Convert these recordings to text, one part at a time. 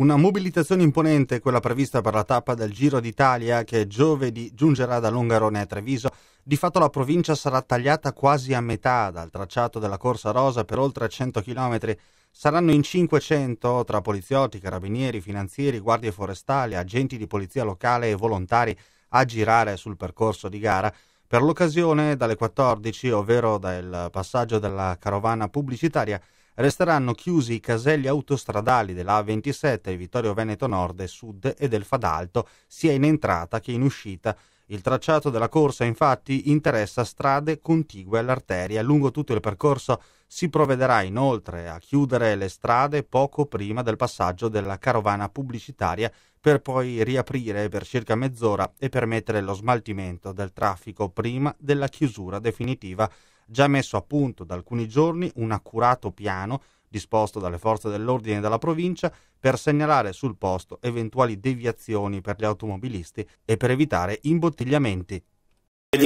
Una mobilitazione imponente è quella prevista per la tappa del Giro d'Italia che giovedì giungerà da Longarone a Treviso. Di fatto la provincia sarà tagliata quasi a metà dal tracciato della Corsa Rosa per oltre 100 km. Saranno in 500 tra poliziotti, carabinieri, finanzieri, guardie forestali, agenti di polizia locale e volontari a girare sul percorso di gara. Per l'occasione, dalle 14, ovvero dal passaggio della carovana pubblicitaria, resteranno chiusi i caselli autostradali della A27, Vittorio Veneto Nord e Sud e del Fadalto, sia in entrata che in uscita. Il tracciato della corsa, infatti, interessa strade contigue all'arteria. Lungo tutto il percorso si provvederà inoltre a chiudere le strade poco prima del passaggio della carovana pubblicitaria per poi riaprire per circa mezz'ora e permettere lo smaltimento del traffico prima della chiusura definitiva. Già messo a punto da alcuni giorni un accurato piano disposto dalle forze dell'ordine della provincia per segnalare sul posto eventuali deviazioni per gli automobilisti e per evitare imbottigliamenti.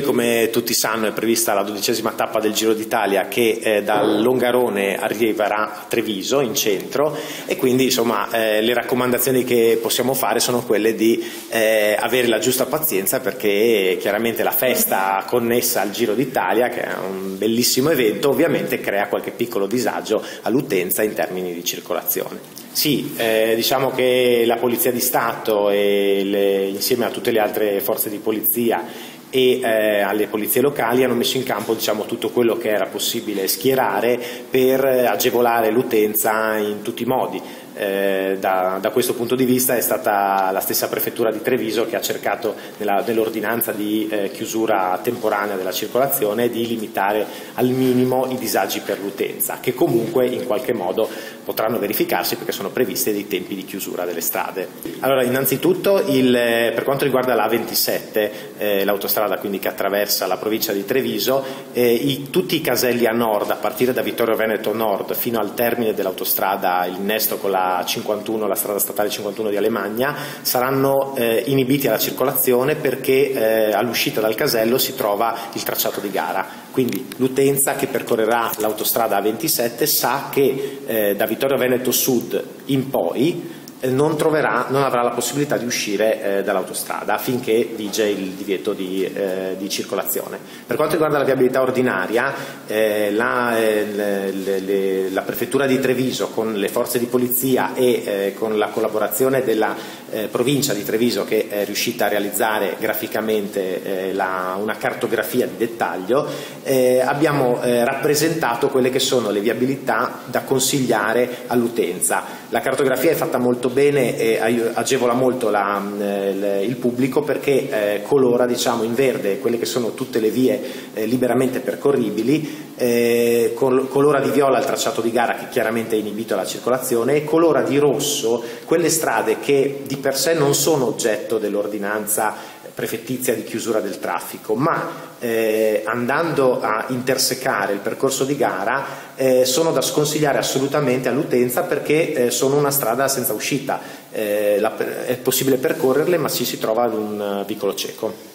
Come tutti sanno è prevista la 12ª tappa del Giro d'Italia che dal Longarone arriverà a Treviso in centro e quindi insomma le raccomandazioni che possiamo fare sono quelle di avere la giusta pazienza, perché chiaramente la festa connessa al Giro d'Italia, che è un bellissimo evento, ovviamente crea qualche piccolo disagio all'utenza in termini di circolazione. Sì, diciamo che la Polizia di Stato insieme a tutte le altre forze di polizia e alle polizie locali hanno messo in campo tutto quello che era possibile schierare per agevolare l'utenza in tutti i modi. Da questo punto di vista è stata la stessa prefettura di Treviso che ha cercato nell'ordinanza di chiusura temporanea della circolazione di limitare al minimo i disagi per l'utenza, che comunque in qualche modo potranno verificarsi perché sono previsti dei tempi di chiusura delle strade. Allora, innanzitutto per quanto riguarda la A27, l'autostrada quindi che attraversa la provincia di Treviso, tutti i caselli a nord, a partire da Vittorio Veneto Nord fino al termine dell'autostrada, il innesto con la 51, la strada statale 51 di Alemagna, saranno inibiti alla circolazione perché all'uscita dal casello si trova il tracciato di gara. Quindi l'utenza che percorrerà l'autostrada A27 sa che da Vittorio Veneto Sud in poi non avrà la possibilità di uscire dall'autostrada finché vige il divieto di circolazione. Per quanto riguarda la viabilità ordinaria, la prefettura di Treviso con le forze di polizia e con la collaborazione della provincia di Treviso, che è riuscita a realizzare graficamente una cartografia di dettaglio, abbiamo rappresentato quelle che sono le viabilità da consigliare all'utenza. La cartografia è fatta molto bene e agevola molto il pubblico perché colora in verde quelle che sono tutte le vie liberamente percorribili, colora di viola il tracciato di gara che chiaramente è inibito alla circolazione e colora di rosso quelle strade che di per sé non sono oggetto dell'ordinanza prefettizia di chiusura del traffico, ma andando a intersecare il percorso di gara sono da sconsigliare assolutamente all'utenza perché sono una strada senza uscita, è possibile percorrerle ma ci si trova ad un vicolo cieco.